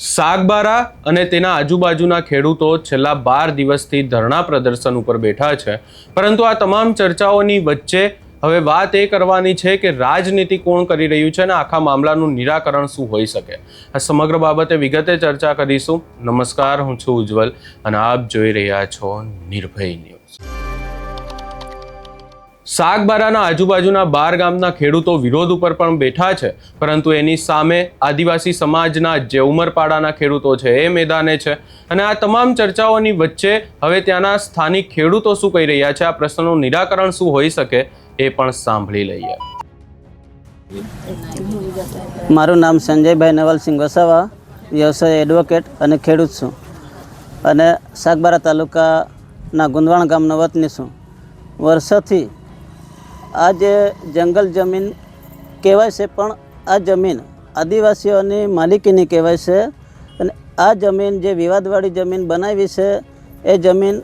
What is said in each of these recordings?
સાગબારા અને તેના આજુબાજુના ખેડૂતો છેલ્લા 12 દિવસથી ધરણા પ્રદર્શન ઉપર બેઠા છે, પરંતુ આ તમામ ચર્ચાઓની વચ્ચે હવે વાત એ કરવાની છે કે રાજનીતિ કોણ કરી રહ્યું છે અને આખા મામલાનું નિરાકરણ શું હોઈ શકે। આ સમગ્ર બાબતે વિગતે ચર્ચા કરીશું। નમસ્કાર, હું છું ઉજ્જવલ અને આપ જોઈ રહ્યા છો નિર્ભય ન્યૂઝ। સાગબારાના આજુબાજુના 12 ગામના ખેડૂતો વિરોધ ઉપર પણ બેઠા છે, પરંતુ એની સામે આદિવાસી સમાજના જે ઉમરપાડાના ખેડૂતો છે એ મેદાને છે। અને આ તમામ ચર્ચાઓની વચ્ચે હવે ત્યાંના સ્થાનિક ખેડૂતો શું કહી રહ્યા છે, આ પ્રશ્નનું નિરાકરણ શું હોઈ શકે એ પણ સાંભળી લઈએ। મારું નામ સંજયભાઈ નવલસિંહ વસાવા, વ્યવસાય એડવોકેટ અને ખેડૂત છું અને સાગબારા તાલુકાના ગુંદવાણ ગામનો વતની છું। વર્ષોથી આ જે જંગલ જમીન કહેવાય છે, પણ આ જમીન આદિવાસીઓની માલિકીની કહેવાય છે અને આ જમીન જે વિવાદવાળી જમીન બનાવી છે એ જમીન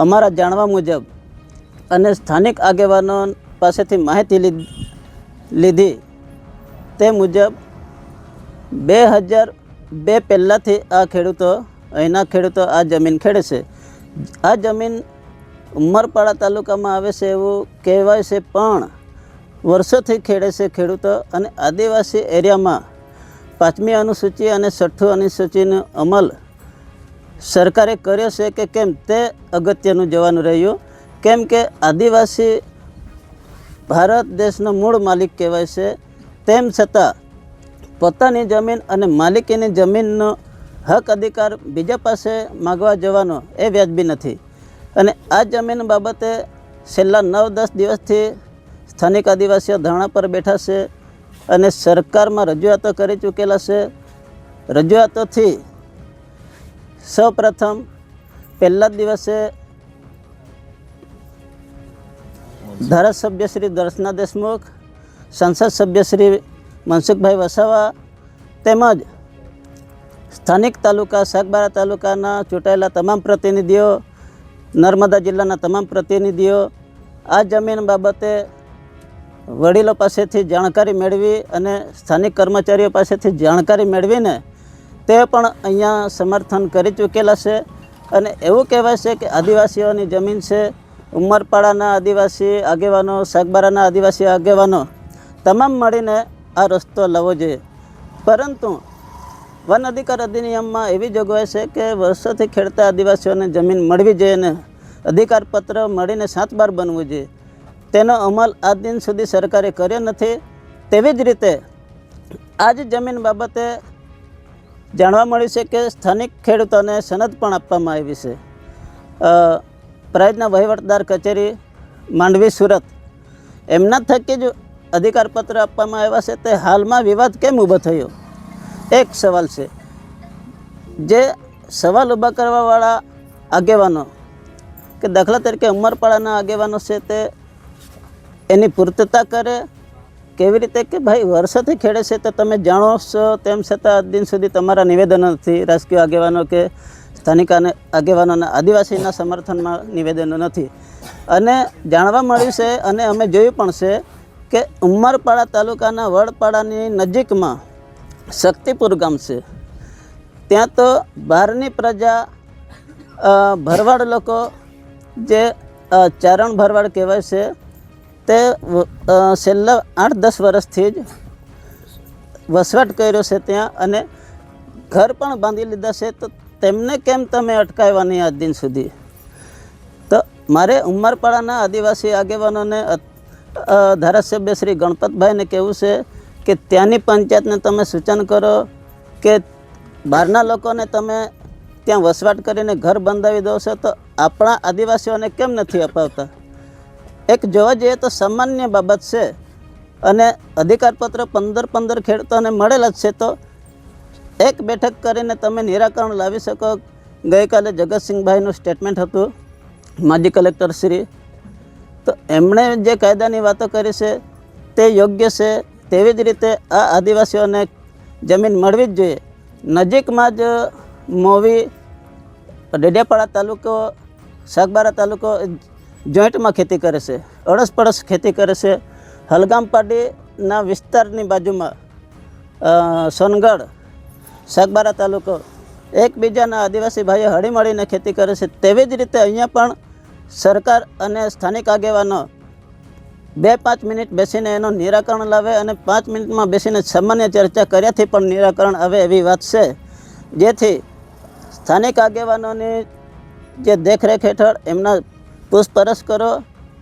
અમારા જાણવા મુજબ અને સ્થાનિક આગેવાનો પાસેથી માહિતી લીધી તે મુજબ 2002 પહેલાંથી આ ખેડૂતો અહીંના ખેડૂતો આ જમીન ખેડે છે। આ જમીન ઉમરપાડા તાલુકામાં આવે છે એવું કહેવાય છે, પણ વર્ષોથી ખેડે છે ખેડૂતો અને આદિવાસી એરિયામાં 5મી અનુસૂચિ અને 6ઠ્ઠી અનુસૂચિનો અમલ સરકારે કર્યો છે કે કેમ તે અગત્યનું જોવાનું રહ્યું, કેમ કે આદિવાસી ભારત દેશનો મૂળ માલિક કહેવાય છે, તેમ છતાં પોતાની જમીન અને માલિકીની જમીનનો હક અધિકાર બીજા પાસે માગવા જવાનો એ વ્યાજબી નથી। અને આ જમીન બાબતે છેલ્લા 9-10 દિવસથી સ્થાનિક આદિવાસીઓ ધરણા પર બેઠા છે અને સરકારમાં રજૂઆતો કરી ચૂકેલા છે। રજૂઆતોથી સૌપ્રથમ પહેલા જ દિવસે ધારાસભ્ય શ્રી દર્શના દેશમુખ, સંસદ સભ્ય શ્રી મનસુખભાઈ વસાવા તેમજ સ્થાનિક તાલુકા સાગબારા તાલુકાના ચૂંટાયેલા તમામ પ્રતિનિધિઓ, નર્મદા જિલ્લાના તમામ પ્રતિનિધિઓ આ જમીન બાબતે વડીલો પાસેથી જાણકારી મેળવી અને સ્થાનિક કર્મચારીઓ પાસેથી જાણકારી મેળવીને તે પણ અહીંયા સમર્થન કરી ચૂકેલા છે। અને એવું કહેવાય છે કે આદિવાસીઓની જમીન છે, ઉમરપાડાના આદિવાસી આગેવાનો, સાગબારાના આદિવાસી આગેવાનો તમામ મળીને આ રસ્તો લાવવો જોઈએ, પરંતુ વન અધિકાર અધિનિયમમાં એવી જોગવાઈ છે કે વર્ષોથી ખેડતા આદિવાસીઓને જમીન મળવી જોઈએ અને અધિકારપત્ર મળીને 7/12 બનવું જોઈએ। તેનો અમલ આજ દિન સુધી સરકારે કર્યો નથી। તેવી જ રીતે આ જ જમીન બાબતે જાણવા મળ્યું છે કે સ્થાનિક ખેડૂતોને સનદ પણ આપવામાં આવી છે। પ્રાંતના વહીવટદાર કચેરી માંડવી, સુરત એમના થકી જ અધિકારપત્ર આપવામાં આવ્યા છે। તે હાલમાં વિવાદ કેમ ઊભો થયો, એક સવાલ છે। જે સવાલ ઊભા કરવાવાળા આગેવાનો કે દાખલા તરીકે ઉમરપાડાના આગેવાનો છે તે એની પૂર્તતા કરે, કેવી રીતે કે ભાઈ વર્ષોથી ખેડે છે તો તમે જાણો છો, તેમ છતાં આજ દિન સુધી તમારા નિવેદનો નથી, રાજકીય આગેવાનો કે સ્થાનિક આગેવાનોના આદિવાસીના સમર્થનમાં નિવેદનો નથી। અને જાણવા મળ્યું છે અને અમે જોયું પણ છે કે ઉમરપાડા તાલુકાના વડપાડાની નજીકમાં શક્તિપુર ગામ છે, ત્યાં તો બહારની પ્રજા ભરવાડ લોકો જે ચારણ ભરવાડ કહેવાય છે તે છેલ્લા 8-10 વર્ષથી જ વસવાટ કર્યો છે ત્યાં અને ઘર પણ બાંધી લીધા છે, તો તેમને કેમ તમે અટકાવવાની આજ દિન સુધી? તો મારે ઉમરપાડાના આદિવાસી આગેવાનોને ધારાસભ્ય શ્રી ગણપતભાઈને કહેવું છે કે ત્યાંની પંચાયતને તમે સૂચન કરો કે બહારના લોકોને તમે ત્યાં વસવાટ કરીને ઘર બંધાવી દો છો, તો આપણા આદિવાસીઓને કેમ નથી અપાવતા? એક જોવા જઈએ તો સામાન્ય બાબત છે અને અધિકારપત્ર 15 ખેડૂતોને મળેલા જ છે, તો એક બેઠક કરીને તમે નિરાકરણ લાવી શકો। ગઈકાલે જગતસિંહભાઈનું સ્ટેટમેન્ટ હતું, માજી કલેક્ટર શ્રી, તો એમણે જે કાયદાની વાતો કરી છે તે યોગ્ય છે। તેવી જ રીતે આ આદિવાસીઓને જમીન મળવી જ જોઈએ। નજીકમાં જ મોવી, ડેડિયાપાડા તાલુકો, સાગબારા તાલુકો જોઈન્ટમાં ખેતી કરે છે, અડસપડસ ખેતી કરે છે। હલગામ પાડીના વિસ્તારની બાજુમાં સોનગઢ સાગબારા તાલુકો એકબીજાના આદિવાસી ભાઈઓ હળીમળીને ખેતી કરે છે. તેવી જ રીતે અહીંયા પણ સરકાર અને સ્થાનિક આગેવાનો 2-5 મિનિટ બેસીને એનું નિરાકરણ લાવે અને 5 મિનિટમાં બેસીને સામાન્ય ચર્ચા કર્યાથી પણ નિરાકરણ આવે એવી વાત છે. જેથી સ્થાનિક આગેવાનોની જે દેખરેખ હેઠળ એમના પૂછપરછ કરો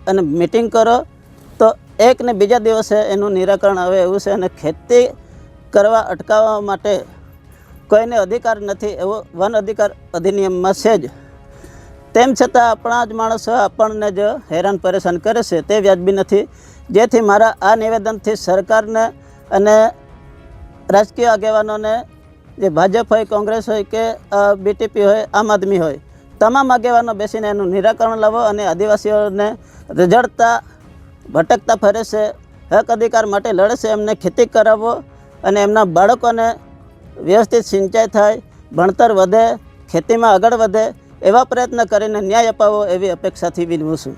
અને મિટિંગ કરો તો એક ને બીજા દિવસે એનું નિરાકરણ આવે એવું છે. અને ખેતી કરવા અટકાવવા માટે કોઈને અધિકાર નથી એવો વન અધિકાર અધિનિયમમાં છે જ. તેમ છતાં આપણા જ માણસો આપણને જો હેરાન પરેશાન કરે છે તે વ્યાજબી નથી. જેથી મારા આ નિવેદનથી સરકારને અને રાજકીય આગેવાનોને, જે ભાજપ હોય, કોંગ્રેસ હોય કે બીટીપી હોય, આમ આદમી હોય, તમામ આગેવાનો બેસીને એનું નિરાકરણ લાવો અને આદિવાસીઓને રઝળતા ભટકતા ફરે છે, હક અધિકાર માટે લડે છે, એમને ખેતી કરાવો અને એમના બાળકોને વ્યવસ્થિત સિંચાઈ થાય, ભણતર વધે, ખેતીમાં આગળ વધે એવા પ્રયત્ન કરીને ન્યાય અપાવો એવી અપેક્ષાથી વિનવું છું.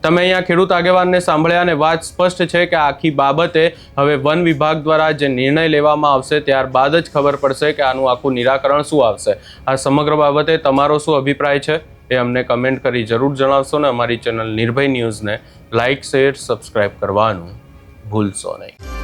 તમે અહીંયા ખેડૂત આગેવાનને સાંભળ્યા અને વાત સ્પષ્ટ છે કે આખી બાબતે હવે વન વિભાગ દ્વારા જે નિર્ણય લેવામાં આવશે ત્યારબાદ જ ખબર પડશે કે આનું આખું નિરાકરણ શું આવશે. આ સમગ્ર બાબતે તમારો શું અભિપ્રાય છે એ અમને કમેન્ટ કરી જરૂર જણાવશો ને અમારી ચેનલ નિર્ભય ન્યૂઝને લાઇક, શેર, સબસ્ક્રાઇબ કરવાનું ભૂલશો નહીં.